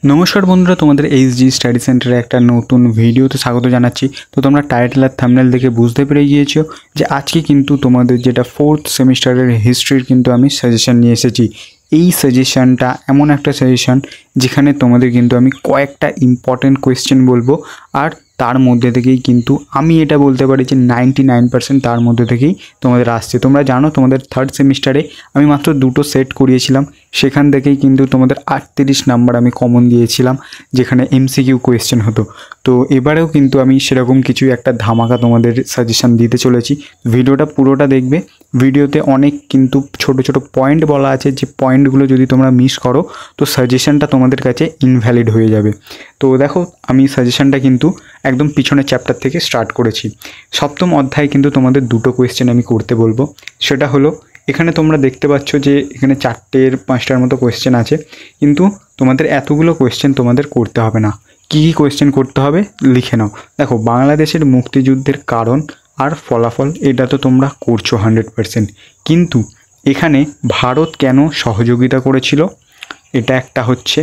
নমস্কার বন্ধুরা, তোমাদের এইচজি স্টাডি সেন্টারে একটা নতুন ভিডিওতে স্বাগত জানাচ্ছি। তো তোমরা টাইটেল আর থাম্বনেল দেখে বুঝতে পেরে গিয়েছো যে আজকে কিন্তু তোমাদের যেটা 4th সেমিস্টারের হিস্ট্রির কিন্তু আমি সাজেশন নিয়ে এসেছি। এই সাজেশনটা এমন একটা সাজেশন যেখানে তোমাদের কিন্তু আমি কয়েকটা ইম্পর্টেন্ট কোয়েশ্চেন বলবো, আর তার মধ্যে থেকেই কিন্তু আমি এটা বলতে পারি যে 99% তার মধ্যে থেকেই তোমাদের আসছে। তোমরা জানো তোমাদের 3rd সেমিস্টারে আমি মাত্র দুটো সেট করিয়েছিলাম, সেখান থেকেই কিন্তু তোমাদের 38 নাম্বার আমি কমন দিয়েছিলাম, যেখানে এমসিকিউ কোয়েশ্চেন হতো। তো এবারেও কিন্তু আমি সেরকম কিছু একটা ধামাকা তোমাদের সাজেশন দিতে চলেছি। ভিডিওটা পুরোটা দেখবে। ভিডিওতে অনেক কিন্তু ছোট ছোট পয়েন্ট বলা আছে, যে পয়েন্টগুলো যদি তোমরা মিস করো তো সাজেশনটা তোমাদের কাছে ইনভ্যালিড হয়ে যাবে। তো দেখো, আমি সাজেশনটা কিন্তু একদম পিছনের চ্যাপ্টার থেকে স্টার্ট করেছি। 7ম অধ্যায়ে কিন্তু তোমাদের দুটো কোয়েশ্চেন আমি করতে বলবো। সেটা হলো, এখানে তোমরা দেখতে পাচ্ছ যে এখানে 4-5টার মতো কোয়েশ্চেন আছে, কিন্তু তোমাদের এতগুলো কোয়েশ্চেন তোমাদের করতে হবে না। কী কী কোয়েশ্চেন করতে হবে লিখে নাও। দেখো, বাংলাদেশের মুক্তিযুদ্ধের কারণ আর ফলাফল, এটা তো তোমরা করছো 100%, কিন্তু এখানে ভারত কেন সহযোগিতা করেছিল এটা একটা হচ্ছে,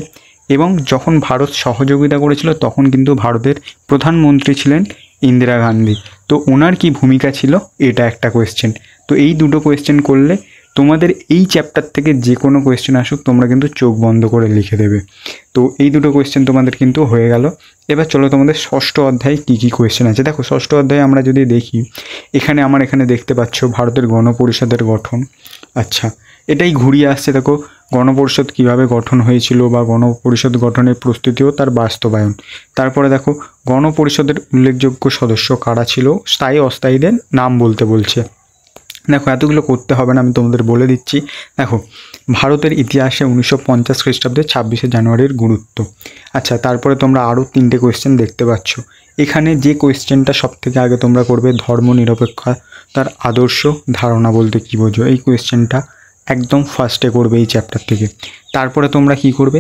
এবং যখন ভারত সহযোগিতা করেছিল তখন কিন্তু ভারতের প্রধানমন্ত্রী ছিলেন ইন্দিরা গান্ধী। তো ওনার কি ভূমিকা ছিল এটা একটা কোয়েশ্চেন। তো এই দুটো কোয়েশ্চেন করলে তোমাদের এই চ্যাপ্টার থেকে যে কোনো কোয়েশ্চেন আসুক তোমরা কিন্তু চোখ বন্ধ করে লিখে দেবে। তো এই দুটো কোয়েশ্চেন তোমাদের কিন্তু হয়ে গেল। এবার চলো তোমাদের 6ষ্ঠ অধ্যায়ে কী কী কোয়েশ্চেন আছে। দেখো, 6ষ্ঠ অধ্যায়ে আমরা যদি দেখি, এখানে দেখতে পাচ্ছ ভারতের গণপরিষদের গঠন। আচ্ছা, এটাই ঘুরিয়ে আসছে। দেখো, গণপরিষদ কিভাবে গঠন হয়েছিল বা গণপরিষদ গঠনের প্রস্তুতি ও তার বাস্তবায়ন। তারপরে দেখো, গণপরিষদের উল্লেখযোগ্য সদস্য কারা ছিল, স্থায়ী অস্থায়ীদের নাম বলতে বলছে। দেখো, এতগুলো করতে হবে না, আমি তোমাদের বলে দিচ্ছি। দেখো, ভারতের ইতিহাসে 1950 খ্রিস্টাব্দে 26শে জানুয়ারির গুরুত্ব। আচ্ছা, তারপরে তোমরা আরও 3টে কোয়েশ্চেন দেখতে পাচ্ছ। এখানে যে কোয়েশ্চেনটা সবথেকে আগে তোমরা করবে, ধর্মনিরপেক্ষতার আদর্শ ধারণা বলতে কী বোঝো, এই কোয়েশ্চেনটা একদম ফার্স্টে করবে এই চ্যাপ্টার থেকে। তারপরে তোমরা কি করবে,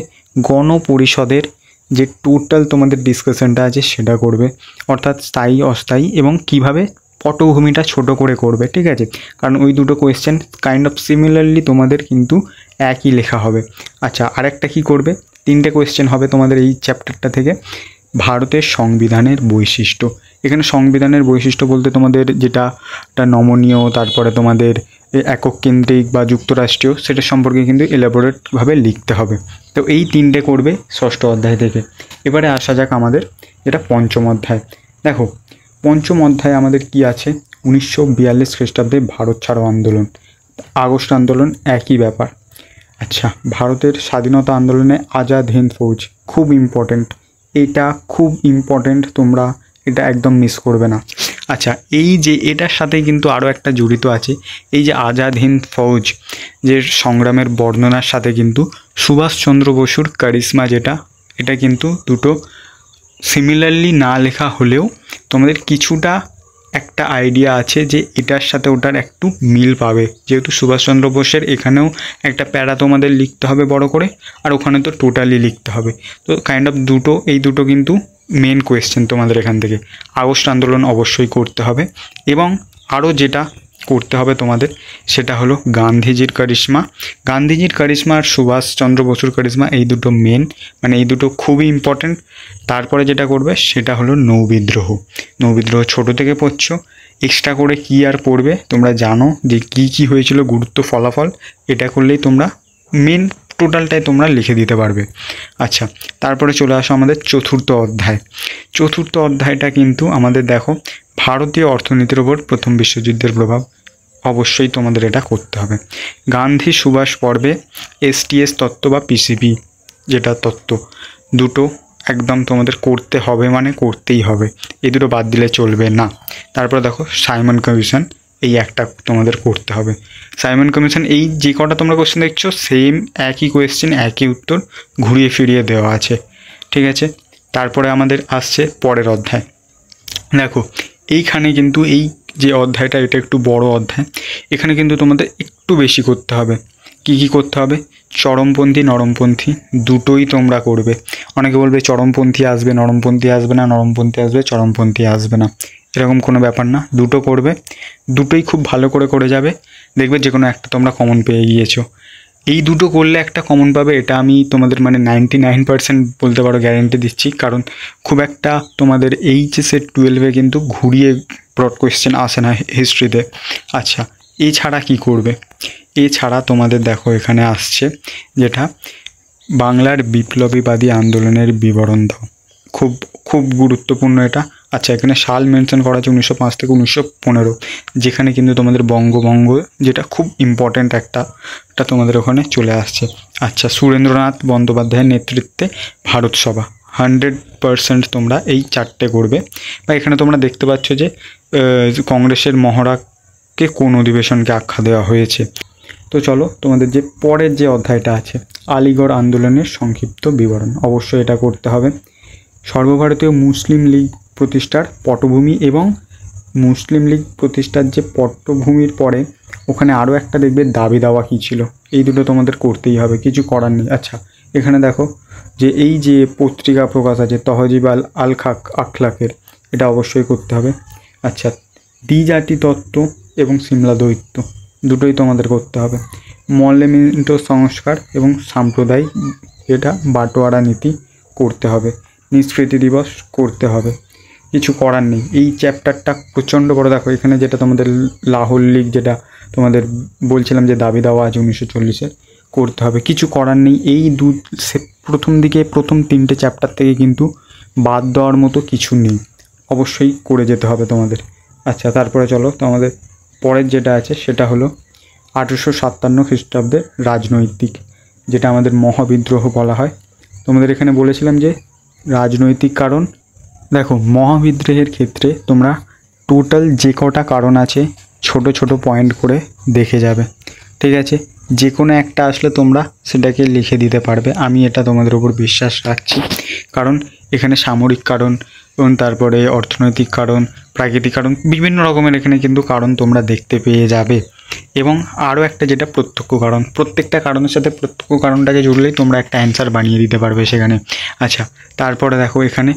গণপরিষদের যে টোটাল তোমাদের ডিসকাশনটা আছে সেটা করবে, অর্থাৎ স্থায়ী অস্থায়ী এবং কিভাবে পটভূমিটা ছোট করে করবে, ঠিক আছে? কারণ ওই দুটো কোয়েশ্চেন কাইন্ড অফ সিমিলারলি তোমাদের কিন্তু একই লেখা হবে। আচ্ছা, আরেকটা কি করবে, 3টে কোয়েশ্চেন হবে তোমাদের এই চ্যাপ্টারটা থেকে, ভারতের সংবিধানের বৈশিষ্ট্য। এখানে সংবিধানের বৈশিষ্ট্য বলতে তোমাদের যেটা নমনীয়, তারপরে তোমাদের একক কেন্দ্রিক বা যুক্তরাষ্ট্রীয়, সেটা সম্পর্কে কিন্তু এলাবোরেটভাবে লিখতে হবে। তো এই 3টে করবে 6ষ্ঠ অধ্যায় থেকে। এবারে আসা যাক আমাদের যেটা 5ম অধ্যায়। দেখো, 5ম অধ্যায়ে আমাদের কি আছে, 1942 খ্রিস্টাব্দে ভারত ছাড়ো আন্দোলন, আগস্ট আন্দোলন, একই ব্যাপার। আচ্ছা, ভারতের স্বাধীনতা আন্দোলনে আজাদ হিন্দ ফৌজ, খুব ইম্পর্টেন্ট, এটা খুব ইম্পর্টেন্ট, তোমরা এটা একদম মিস করবে না। আচ্ছা, এই যে এটার সাথে কিন্তু আরও একটা জড়িত আছে, এই যে আজাদ হিন্দ ফৌজ যে সংগ্রামের বর্ণনার সাথে কিন্তু সুভাষচন্দ্র বসুর কারিশমা, যেটা এটা কিন্তু দুটো সিমিলারলি না লেখা হলেও তোমাদের কিছুটা একটা আইডিয়া আছে যে এটার সাথে ওটার একটু মিল পাবে, যেহেতু সুভাষচন্দ্র বোসের এখানেও একটা প্যারা তোমাদের লিখতে হবে বড় করে, আর ওখানে তো টোটালি লিখতে হবে। তো কাইন্ড অফ এই দুটো কিন্তু মেন কোয়েশ্চেন তোমাদের এখান থেকে। আগস্ট আন্দোলন অবশ্যই করতে হবে, এবং আরও যেটা করতে হবে তোমাদের সেটা হলো গান্ধীজির কারিশমা। গান্ধীজির কারিশমা আর সুভাষচন্দ্র বসুর কারিশমা, এই দুটো মেন, মানে এই দুটো খুবই ইম্পর্টেন্ট। তারপরে যেটা করবে সেটা হলো নৌবিদ্রোহ। নৌবিদ্রোহ ছোটো থেকে পড়ছো, এক্সট্রা করে কি আর পড়বে, তোমরা জানো যে কি কি হয়েছিল, গুরুত্ব, ফলাফল, এটা করলেই তোমরা মেন টোটালটাই তোমরা লিখে দিতে পারবে। আচ্ছা, তারপরে চলে আসো আমাদের 4র্থ অধ্যায়। 4র্থ অধ্যায়টা কিন্তু আমাদের দেখো, ভারতীয় অর্থনীতির ওপর প্রথম বিশ্বযুদ্ধের প্রভাব, অবশ্যই তোমাদের এটা করতে হবে। গান্ধী সুভাষ পর্বে STS তত্ত্ব বা PCP যেটা তত্ত্ব, দুটো একদম তোমাদের করতে হবে, মানে করতেই হবে, এই দুটো বাদ দিলে চলবে না। তারপরে দেখো, সাইমন কমিশন, এই একটা তোমাদের করতে হবে। সাইমন কমিশন, এই যে কটা তোমরা কোয়েশ্চেন দেখছো সেম একই কোয়েশ্চেন, একই উত্তর ঘুরিয়ে ফিরিয়ে দেওয়া আছে, ঠিক আছে? তারপরে আমাদের আসছে পরের অধ্যায়। দেখো, এইখানে কিন্তু এই যে অধ্যায়টা এটা একটু বড় অধ্যায়, এখানে কিন্তু তোমাদের একটু বেশি করতে হবে। কি কি করতে হবে, চরমপন্থী নরমপন্থী দুটোই তোমরা করবে। অনেকে বলবে চরমপন্থী আসবে নরমপন্থী আসবে না, নরমপন্থী আসবে চরমপন্থী আসবে না, এরকম কোনো ব্যাপার না, দুটো করবে, দুটোই খুব ভালো করে যাবে, দেখবে যে কোনো একটা তোমরা কমন পেয়ে গিয়েছো। এই দুটো করলে একটা কমন পাবে, এটা আমি তোমাদের মানে 99% বলতে পারো গ্যারেন্টি দিচ্ছি, কারণ খুব একটা তোমাদের এইচএসের 12-এ কিন্তু ঘুরিয়ে ব্রড কোয়েশ্চেন আসে না হিস্ট্রিতে। আচ্ছা, এছাড়া কি করবে? এছাড়া তোমাদের দেখো এখানে আসছে যেটা বাংলার বিপ্লবীবাদী আন্দোলনের বিবরণ দাও, খুব খুব গুরুত্বপূর্ণ এটা। আচ্ছা, এখানে সাল মেনশন করা আছে 1905 থেকে 1915, যেখানে কিন্তু তোমাদের বঙ্গভঙ্গ, যেটা খুব ইম্পর্ট্যান্ট একটা তোমাদের ওখানে চলে আসছে। আচ্ছা, সুরেন্দ্রনাথ বন্দ্যোপাধ্যায়ের নেতৃত্বে ভারত সভা, 100% তোমরা এই 4টে করবে। বা এখানে তোমরা দেখতে পাচ্ছ যে কংগ্রেসের মহড়াকে কোন অধিবেশনকে আখ্যা দেওয়া হয়েছে। তো চলো তোমাদের যে পরের যে অধ্যায়টা আছে, আলিগড় আন্দোলনের সংক্ষিপ্ত বিবরণ, অবশ্যই এটা করতে হবে। সর্বভারতীয় মুসলিম লীগ প্রতিষ্ঠার পটভূমি এবং মুসলিম লীগ প্রতিষ্ঠার যে পটভূমির পরে ওখানে আরও একটা দেখবে দাবি দাওয়া কী ছিল, এই দুটো তোমাদের করতেই হবে, কিছু করার নেই। আচ্ছা, এখানে দেখো যে এই যে পত্রিকা প্রকাশ আছে তহজিব আল আখলাকের, এটা অবশ্যই করতে হবে। আচ্ছা, দ্বিজাতি তত্ত্ব এবং সিমলা দৈত্য দুটোই তোমাদের করতে হবে। মলেমেন্টো সংস্কার এবং সাম্প্রদায়িক এটা বাটোয়ারা নীতি করতে হবে। নিষ্কৃতি দিবস করতে হবে, কিছু করার নেই। এই চ্যাপ্টারটা প্রচণ্ড বড়। দেখো এখানে যেটা তোমাদের লাহোর লীগ, যেটা তোমাদের বলছিলাম যে দাবি দেওয়া আছে 1940-এর, করতে হবে, কিছু করার নেই। এই প্রথম দিকে প্রথম 3টে চ্যাপ্টার থেকে কিন্তু বাদ দেওয়ার মতো কিছু নেই, অবশ্যই করে যেতে হবে তোমাদের। আচ্ছা, তারপরে চলো তোমাদের পরের যেটা আছে সেটা হলো 1857 খ্রিস্টাব্দের রাজনৈতিক, যেটা আমাদের মহাবিদ্রোহ বলা হয়। তোমাদের এখানে বলেছিলাম যে রাজনৈতিক কারণ, দেখো মহাবিদ্রোহের ক্ষেত্রে তোমরা টোটাল যে কটা কারণ আছে ছোট ছোট পয়েন্ট করে দেখে যাবে, ঠিক আছে? যে কোনো একটা আসলে তোমরা সেটাকে লিখে দিতে পারবে, আমি এটা তোমাদের উপর বিশ্বাস রাখছি। কারণ এখানে সামরিক কারণ এবং তারপরে অর্থনৈতিক কারণ, প্রাকৃতিক কারণ, বিভিন্ন রকমের এখানে কিন্তু কারণ তোমরা দেখতে পেয়ে যাবে। এবং আরও একটা যেটা প্রত্যক্ষ কারণ, প্রত্যেকটা কারণের সাথে প্রত্যক্ষ কারণটাকে জুড়লেই তোমরা একটা অ্যান্সার বানিয়ে দিতে পারবে সেখানে। আচ্ছা, তারপরে দেখো এখানে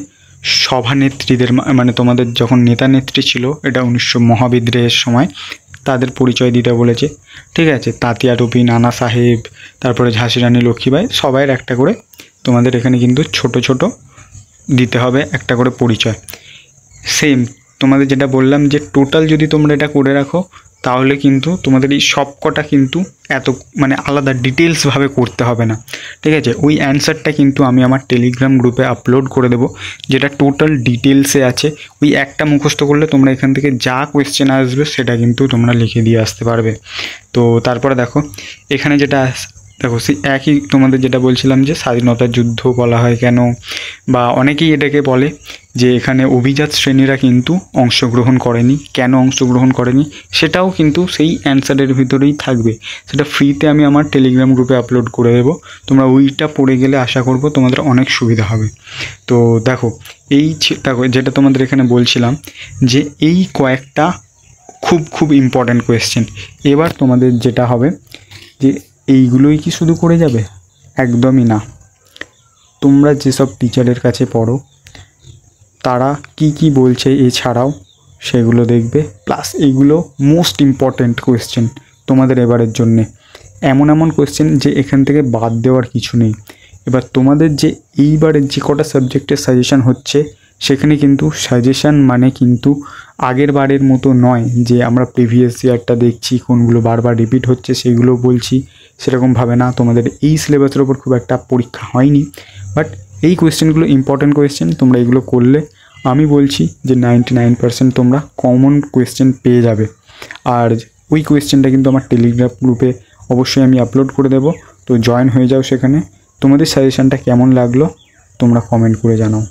সভানেত্রীদের, মানে তোমাদের যখন নেতা নেত্রী ছিল, এটা 1900 মহাবিদ্রোহের সময়, তাদের পরিচয় দিতে বলেছে, ঠিক আছে? তাঁতিয়া টুপি, নানা সাহেব, তারপরে ঝাঁসি রানী লক্ষ্মীবাই, সবাইয়ের একটা করে তোমাদের এখানে কিন্তু ছোট ছোট দিতে হবে একটা করে পরিচয়। সেম তোমাদের যেটা বললাম যে টোটাল যদি তোমরা এটা করে রাখো তাহলে কিন্তু তোমাদের এই সবকটা কিন্তু এত মানে আলাদা ডিটেলসভাবে করতে হবে না, ঠিক আছে? ওই অ্যান্সারটা কিন্তু আমি আমার টেলিগ্রাম গ্রুপে আপলোড করে দেবো, যেটা টোটাল ডিটেলসে আছে। ওই একটা মুখস্থ করলে তোমরা এখান থেকে যা কোয়েশ্চেন আসবে সেটা কিন্তু তোমরা লিখে দিয়ে আসতে পারবে। তো তারপরে দেখো এখানে যেটা দেখো সেই একই তোমাদের যেটা বলছিলাম যে স্বাধীনতার যুদ্ধ বলা হয় কেন, বা অনেকেই এটাকে বলে যে এখানে অভিজাত শ্রেণীরা কিন্তু অংশগ্রহণ করেনি, কেন অংশগ্রহণ করেনি সেটাও কিন্তু সেই অ্যান্সারের ভিতরেই থাকবে। সেটা ফ্রিতে আমি আমার টেলিগ্রাম গ্রুপে আপলোড করে দেবো, তোমরা ওইটা পড়ে গেলে আশা করব তোমাদের অনেক সুবিধা হবে। তো দেখো দেখো যেটা তোমাদের এখানে বলছিলাম যে এই কয়েকটা খুব খুব ইম্পর্ট্যান্ট কোয়েশ্চেন। এবার তোমাদের যেটা হবে যে এইগুলোই কি শুধু করে যাবে? একদমই না। তোমরা যেসব টিচারের কাছে পড়ো তারা কি কি বলছে এছাড়াও সেগুলো দেখবে, প্লাস এইগুলো মোস্ট ইম্পর্ট্যান্ট কোয়েশ্চেন তোমাদের এবারের জন্যে। এমন এমন কোয়েশ্চেন যে এখান থেকে বাদ দেওয়ার কিছু নেই। এবার তোমাদের যে এইবারের যে কটা সাবজেক্টের সাজেশান হচ্ছে সেখানে কিন্তু সাজেশান মানে কিন্তু আগের বারের মতো নয় যে আমরা প্রিভিয়াস ইয়ারটা দেখছি কোনগুলো বারবার রিপিট হচ্ছে সেগুলো বলছি, সেরকমভাবে না। তোমাদের এই সিলেবাসের ওপর খুব একটা পরীক্ষা হয়নি, বাট এই কোয়েশ্চেনগুলো ইম্পর্ট্যান্ট কোয়েশ্চেন। তোমরা এগুলো করলে আমি বলছি যে 99% তোমরা কমন কোয়েশ্চেন পেয়ে যাবে। আর ওই কোয়েশ্চেনটা কিন্তু আমার টেলিগ্রাম গ্রুপে অবশ্যই আমি আপলোড করে দেবো, তো জয়েন হয়ে যাও সেখানে। তোমাদের সাজেশানটা কেমন লাগলো তোমরা কমেন্ট করে জানাও।